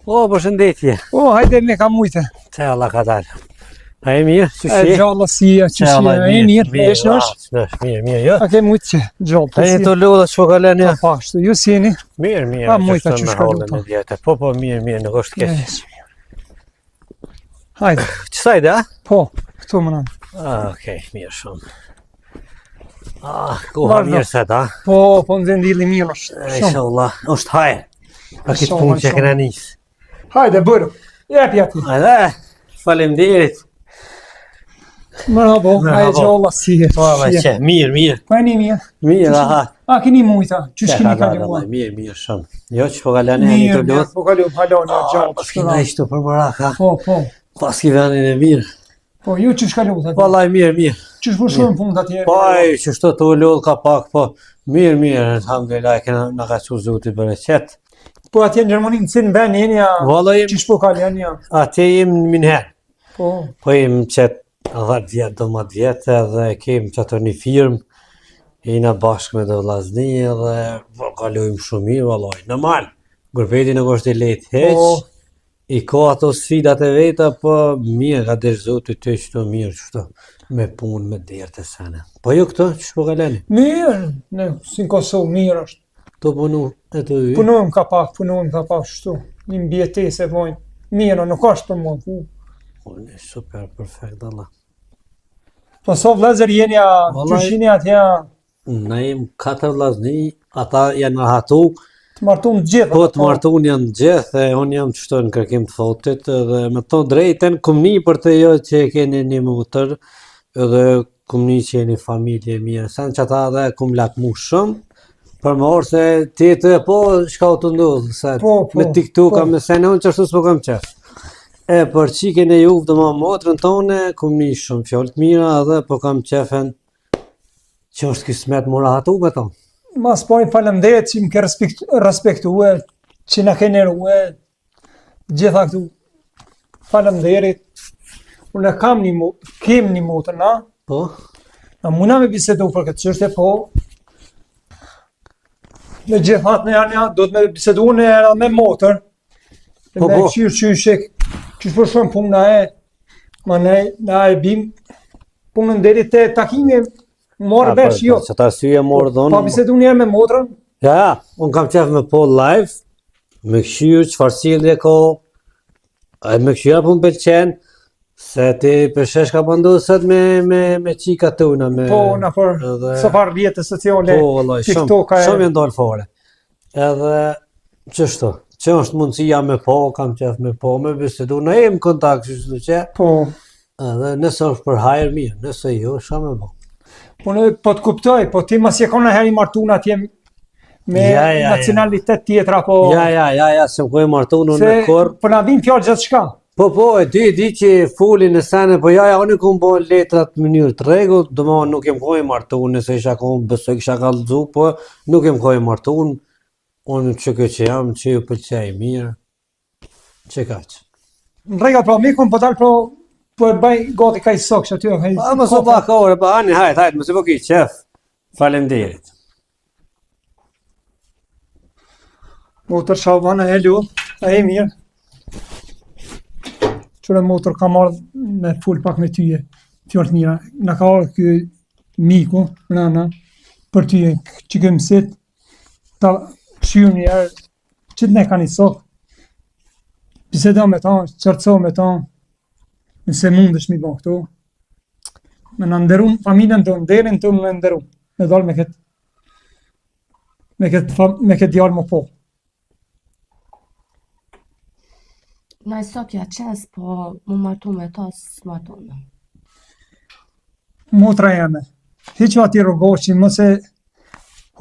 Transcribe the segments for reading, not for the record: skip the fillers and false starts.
O, përshëndetje. O, hajde me ka mujtë. Te Allah ka dalë. A e mirë, që E shi? gjallë si, që shi, e mirë, e shnosh? Mirë, jo? A ke mujtë që gjallë, A e të lodhë që ka lënë? Pa pashtu, ju si jeni? Mirë, Pa mujtë që shka në djetë. Po, mirë, nuk është keq. Hajde. Qësajde, a? Po, këtu më nëmë. Okej, mirë shumë. Koha mirë se ta. Po, në zendili mirë është. Inshallah, është hajë. A këtë punë që këna njësë. Hajde, bërë, jepi ati. Hajde, faleminderit. Mërhabo, hajde gjallë si. Po, që, mirë. Po e një mirë? Mirë, aha. A, keni mujta, që shkini ka një mujta? Mirë, shumë. Jo, që po ka lënë e një të lodhë. Po ka lënë, halon, gjallë. Pas kina ishtu për mërak, ha? Po. Pas ki venin e mirë. Po, ju që shka lodhë? Vallaj, mirë. Që shpërshurën punë të atje? Po, që shto të lodhë ka pak, po. Mirë, alhamdulillah, kena në ka që zotit për e qetë. Po atje në Gjermani në cilë në ben jeni ja, që shpo ka lënë ja? Atje jem në Minher. Po jem qëtë 10 vjetë, 12 vjetë, dhe kem qëtër një firmë, jena bashkë me dhe vlazni, dhe kalojmë shumë mirë, vallaj. Normal, grupeti nuk është i letë heq, i ka ato sfidat e veta, po mirë, ka dhe zotit të qëto mirë, qëto me punë, me derë të sene. Po ju këto, që shpo ka lëni? Mirë, ne, si në Kosovë, mirë është. To punu, e të ju? Punojmë ka pak shtu, një mbjeti se vojnë, mirë, nuk është për mua. Unë, super, perfekt, Allah. Po so vlezër jeni a, qëshini atja? Ne jem 4 vllazni, ata janë hatu. Të martun gjithë? Po, të martun janë gjithë, e unë jam qështu në kërkim të fotit, dhe me to drejten, kum një për të jo që keni një mutër, edhe kum një që jeni familje mirë, sen që ata dhe kum lakmu shumë, për më orë se ti të po, shka u të ndodhë, me TikTok, me sene, unë qështu s'po kam qef. E për qikin e juvë dhe ma motrën tone, kum një shumë fjallët mira, dhe po kam qefen që është kismet mora hatu me tonë. Mas pojnë falemderit që më ke respektue, që në ke nërue, gjitha këtu falemderit. Unë kem një motër, na? Po? Na muna me bisedu për këtë qështë e po, me gjithat në janë, do të me bisedu në era me motër, me qyrë qyshek, që shpër shumë punë na e, ma na e bim, punën deri të takime, morë vesh jo. Që ta syje morë dhonë. Pa bisedu njerë me motrën? Ja, unë kam qef me po live, me këshyrë, qëfar cilje ko, me këshyrë punë pëlqenë, se ti përshesh ka bëndu sët me qika të una. Po, në për safar rjetës sociale, TikTok. Shumë janë dollë fare. Edhe, qështu, që është mundësia me po, kam qef me po, me bisedu, në e më kontakt, qështu që. Po. Edhe, nëse është për hajrë mirë, nëse jo, shka me po. Po të kuptoj, po ti mas je kona heri martun atje me nacionalitet tjetra, po... Ja, se më kojë martun unë në korë. Po na din fjallë gjithë shka. Po, e di që fuli në sene, po unë këmë bo letrat mënyrë të regu, do ma nuk jem kojë martun, nëse isha këmë besoj kisha kalëzu, po nuk jem kojë martun, unë që këtë që jam, që ju pëlqej mirë, që ka që. Në regat, pra, mikon po talë, po e bëj gati ka i sokë që aty. Më so pa ka ore, pa ani, hajt, më se po ki qef, falemderit. Motër Shalvana e lu, a e mirë. Qëre motër ka marrë me full pak me tyje, fjallët mira. Në ka orë kjo miku, rana, për tyje që këmë sit, ta këshyrë njerë, që të ne ka një sokë, bisedo me ta, qërco me ta, nëse mund është mi bo këtu, me në ndërun, familjen të nderin të me ndërun, me dalë me këtë djarë më po. Na i sokja qes, po më martu me ta, s'martu me. Motra jeme, hiqo ati rogoqin, mëse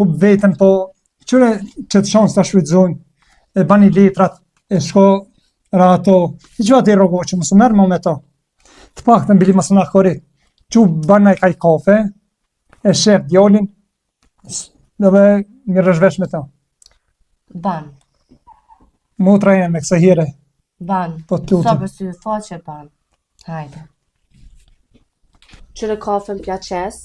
hub vetën, po qëre që të shansë të shvidzojnë, e bani letrat, e shko rato, hiqo ati rogoqin, mësë merë më me ta. Të pak të mbili mësë në korit, që banë e kaj kafe, e shep djallin, dhe një rëshvesh me ta. Ban. Motra jeme, kësa hire. Ban. Po të sa për sy faqe ban. Hajde. Qëre kafe m'pja qes,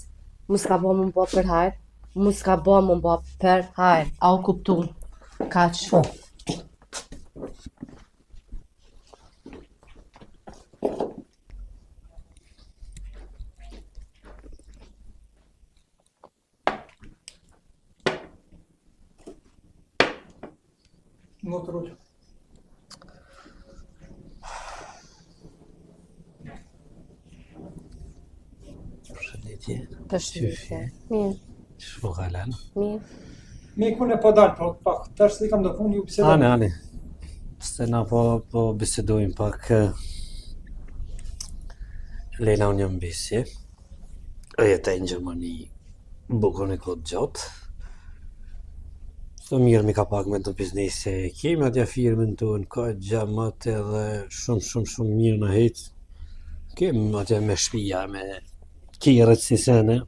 mu s'ka bo më për hajr, mu s'ka bo më për hajr, a u kuptu, kaq. Motor. Përshëndetje. Përshëndetje. Mirë, Ç'po kalan? mirë. Me ku ne po dal pak. Tash si kam do punë ju bisedoj. Ani. Se na po bisedojmë pak. Lena unë jam besje. Jetaj në Gjermani bukur e kohë gjatë. Së mirë mi ka pak me të biznese. Kemi atja firmën tonë, ka gjamat edhe shumë mirë në hecë. Kemi atja me shpija, me kirët si sene.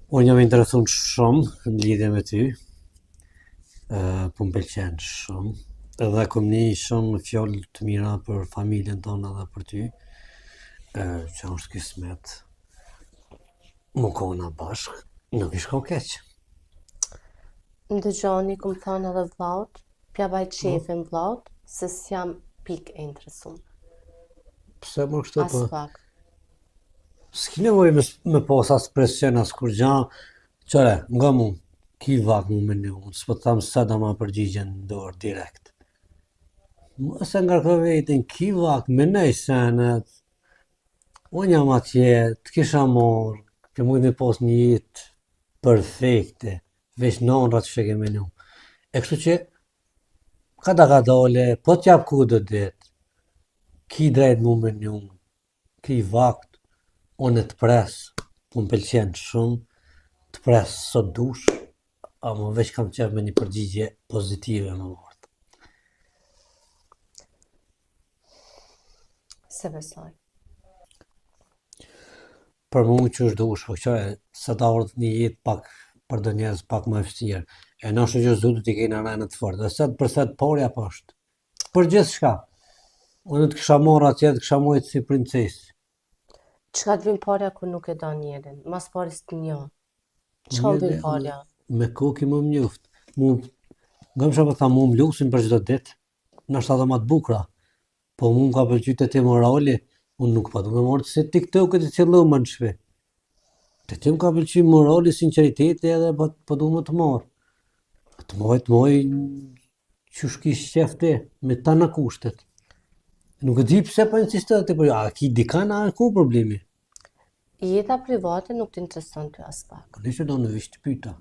Unë jam interesun shumë në lidhje me ty. Po më pëlqen shumë. Edhe kom një shumë fjallë të mira për familjen tonë edhe për ty. Që është kismet. Më kona bashkë. Nuk ishka o keq. Më dëgjoni, ku më thonë edhe vllaut, pja bajt shefin vllaut, se s'jam pik e interesum. Pse më kështu As po? pak. S'ki nevoj me pas as presion, as kur gja. Qëre, nga mu, ki vak mu me një unë, s'po të thamë sa da ma përgjigjen në dorë direkt. Mëse nga këtë vetin, ki vak, me nej senet, unë jam atje, të kisha morë, që mujtë me pas një jetë perfekte, veç nënrat që ke menu. E kështu që, ka dole, po t'jap ku do dit, ki drejt mu menu, ki vakt, unë të pres, po më pëlqen shumë, të pres sot dush, ama veç kam qef me një përgjigje pozitive më martë. Se besoj. Për mu që është dush, po qëre, se ta ardhë një jetë pak, për do njerëz pak më vështirë, e nashtë që zdu t'i kejnë arajnë të fortë, dhe set për set porja po është. Për gjithë shka, unë të kësha morë atje, të kësha mojtë si princesë. Çka të vim parja ku nuk e do njerin, mas paris të një. Çka më vim parja? Me koki më mjoftë. Nga më shumë tha mu më lusin për çdo ditë, nashtë edhe ma të bukra, po mu më ka pëlqyte ti morali, unë nuk pa du me morë se TikTok-et e cilë më në shpe. Të ti më ka pëlqy morali, sinceriteti edhe po du më të morë. Të moj, që shkish qefti, me ta në kushtet. Nuk e di pse po insistot ti, po a ki dikana, a ku problemi? Jeta private nuk t'intereson ty as pak. Po nishe do në visht të pyta.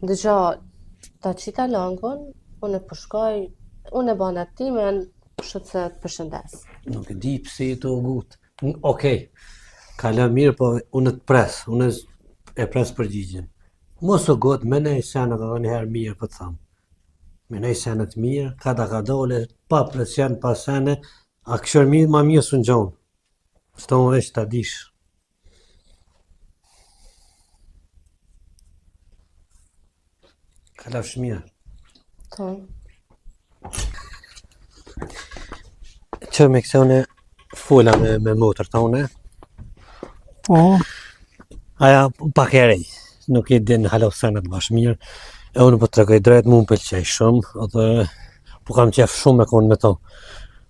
Dëgjo, ta qita langon, unë e përshkoj, unë e bana timen, kështu se të përshëndes. Nuk e di pse e të ogut. Okej, kala mirë, po unë të pres, unë e pres përgjigjen. Mos o gotë, me nej senet edhe njëherë mirë, po të thamë. Me nej senet mirë, ka dole, pa presion, pa sene, a këshër mirë, ma mirë së në gjonë. Së të më veç të dish. Kala shmirë. Ton. Që me këse une fola me motër të une, Po, aja pak e rej, nuk i din halo senet bash mirë, e unë po të tregoj drejt, mu më pëlqej shumë, edhe po kam qef shumë me konë me to.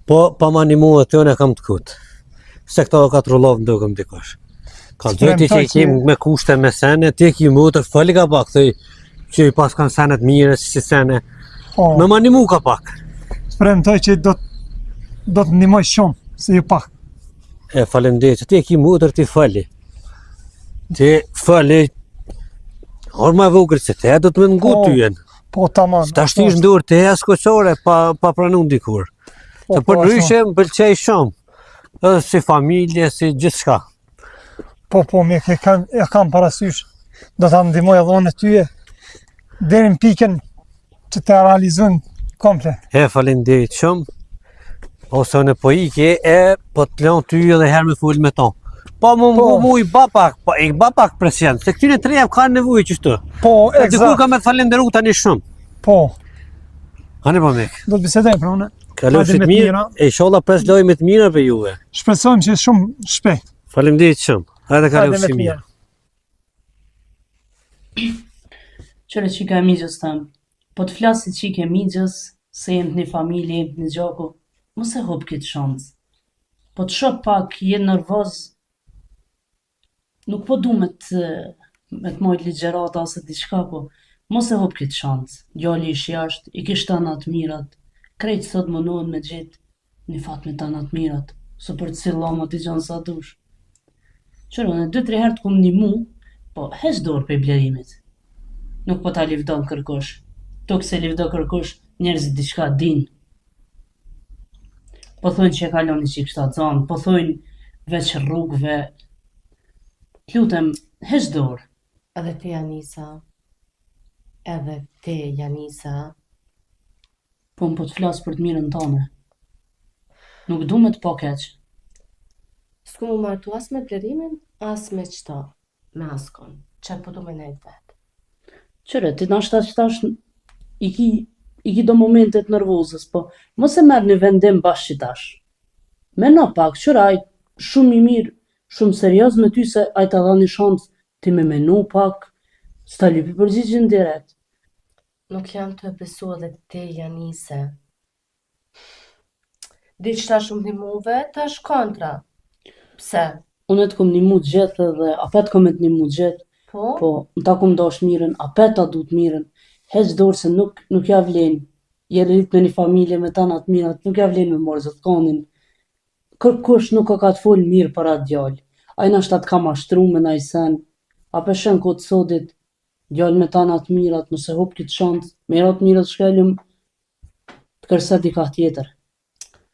Po, pa ma një muë të une kam të kutë, se këto ka të rullovë në dukëm dikosh. Ka dhejti që i kemë me kushte me sene, ti ki motër, fali ka pak, thëj, që i pas kanë senet mire, si sene, po, me ma një muë ka pak. premtoj që do të ndihmoj shumë, se ju pak. E faleminderit, ti e ki motër, ti fali. Ti fali, orë ma vogër se te, do të me ngu ty jenë. Po, tamam. Ta shtish në dorë te e skoqore, pa pranun dikur. Të përryshe më pëlqej shumë, edhe si familje, si gjithë shka. Po, e kam parasysh. Do ta ndihmoj edhe unë tyje, deri në pikën që të realizojnë komplet. E faleminderit shumë, ose në po ike, po të leon ty edhe herë me full me ton. Po mu i ba pak presion, se këtyne treja ka nevojë qështu. Po, E dikur eksakt. ka me të falenderu tani shumë. Po, Hani po mek. do të bisedojmë për unë. Kalofshit Hajde me mirë, mira. e inshallah pres lojme të mira për juve. Shpresojmë që shumë shpejt. Faleminderit shumë. Hajde Hajde me kalofshit të mirë. mira. Qëre qika e migjës tëmë, po të flasit qike e migjës, se jenë një familje, një gjaku, mos e hop këtë shansë. Po të shok pak, jenë nervoz, nuk po du me të mojt ligjerata ose diçka, po Mos e hop këtë shans. Djali ish jashtë, i kish tana të mirat. Krejt sot mënohen me gjetë një fat me tana të mirat. Së për të sillamat i gjanë sa dush. Qërë, në 2-3 herë të kum një mu, po hes dorë për i blerimit. Nuk po ta livdon kërkosh. Tuk se livdo kërkosh, njerëzit diçka din. Po thojnë që e kaloni që i kështa zanë, po thojnë veç rrugëve. Lutem, hes dorë. Edhe te Janisa, Po më po të flasë për të mirën tane. Nuk du me të po keq. s'ku mu martu as me blerimin, as me qëta, me askon, që po du me nejt vetë. Qëre, ti nashta që tash i ki do momentet nervozës, po mos e merr një vendim bashkë tash. Meno pak, qëra ai shumë i mirë, shumë serioz me ty se ai ta dha një shans ti me menu pak, s'ta lypi përgjigjen direkt. Nuk jam të e besu edhe te Janise. Di që ta shumë një muve, tash kontra. Pse? Unë të kom një mu të gjithë dhe apet kom e të një mu të gjithë, Po? po në ta kom dash mirën, apet ta du të mirën, heç dorë se nuk ja vlen, je rrit me një familje me tanat mirat, nuk ja vlen me morë zëtkonin. Kërkush nuk ka të folë mirë për atë djallë. Ajna shta të ka mashtru me na i sen, a peshen këtë sodit, djallë me tanat mirat, nëse hop këtë shansë, merat mirat shkellim, të kërset i ka tjetër.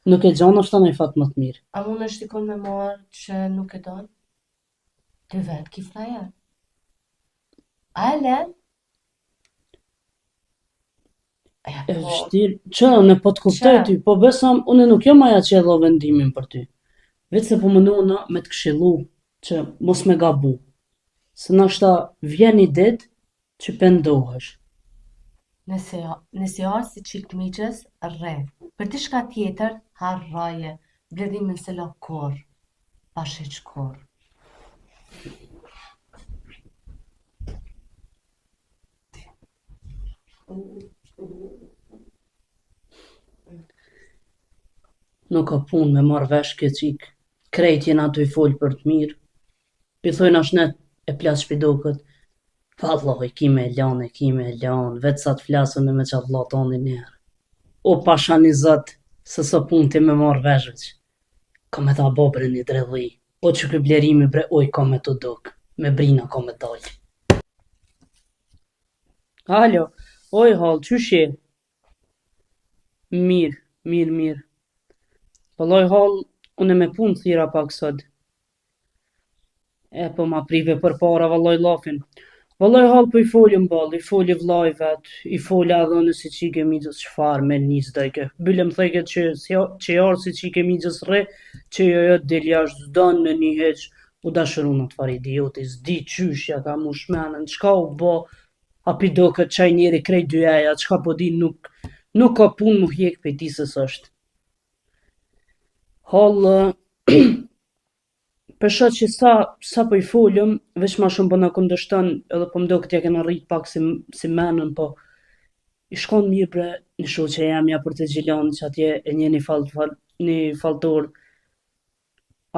Nuk e gjana shta na i fatë më të mirë. A mund është dikon me marë që nuk e donë? Ty vetë ki frajer. A e len? E vështirë, që në po të kuptoj Qa? ty, po besam, unë nuk jam aja që e dho vendimin për ty. Vetë se po mënona me të këshillu, që mos me gabu. Se nashta vjen një ditë që pendohesh. Nëse arë si qikë të miqës, rre. Për të shka tjetër, harraje. Bledimin se lo korë. Pashe që korë. Nuk ka punë me marrë vesh këtë qikë. Krejt jena të i folë për të mirë. Pithojnë ashnet e plas shpidokët. Valloj, ki me lanë, vetë sa të flasën e me qatë latoni njerë. O pasha një zëtë, se së punë ti me marrë vesh veç. Ka me ta bobre një dredhi. O që kë blerimi bre, oj ka me të dok. Me brina ka me dalë. Alo, oj halë, qysh je? Mirë. Valloj halë, unë me punë thira pak sot. E po ma prive për para valloj lafin. Valloj halë po i foli m'ball, i foli vllai vet, i foli edhe nëse qike migjës çfarë me nis dajke. Bylem theket që jarë si qike migjës rre, që jo del jashtë zdan me një heq, u dashërun atë fare idioti, s'di qyshja ka mu shmenën, çka u bo, api do këtë qaj njeri krejt dy eja, çka po di nuk ka punë mu hjek pe ti se s'është. Halë, Përshat që sa po i folëm, veç ma shumë po na kundështon, edhe po mdo këtë ja kena rrit pak si menën, po i shkon mirë bre një shoqe jemja për të Gjilan, që atje e një faltor,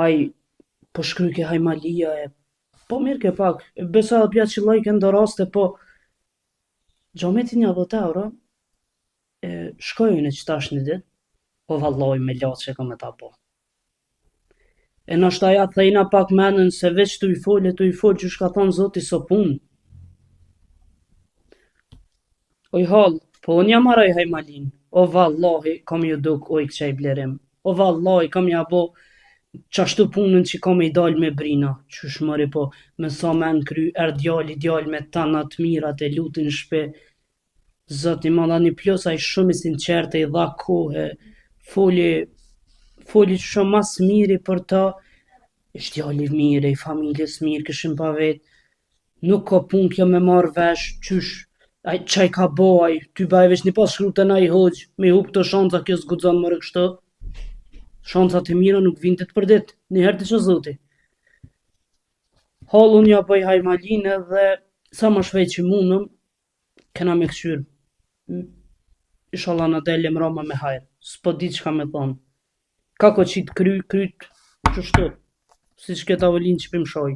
aj po shkry ke hajmalia e, po mirë ke pak, besa dhe pjatë që lajke ndo raste, po gjometi një 10 euro, shkojnë e qëtash një dit, po valloj me latë që ka me ta po. E nashta ja thejna pak menën se veç të i folë që shka thonë zoti so punë. Oj halë, po unë jam araj hajmalin. O vallahi, kam ju duk oj këqaj blerim. O vallahi, kam ja bo qashtu punën që kam i dal me brina. Qysh mëri po, me sa men kry, djali me tanat mirat e lutin shpe. Zoti ma dha një plus, a i shumë i sinqerte, i dha kohë, foli që shumë mas miri për ta, ishtë djali mire, i familjes mirë, këshim pa vetë, nuk ka punë kjo me marrë vesh, qysh, qaj ka boj, ty baj veç një pas shkrute na i hoqë, me hup të shanca kjo s'gudzon mërë kështë, shancat e mira nuk vinte të përdit, njëherë të që zoti. Halun ja bëj hajmaline dhe sa më shvej që munëm, kena me këqyrë. Inshallah në delim roma me hajrë, s'po di që ka me thonë. Ka ko qitë kryt, qështu, si që këtë avolin që pim shoj.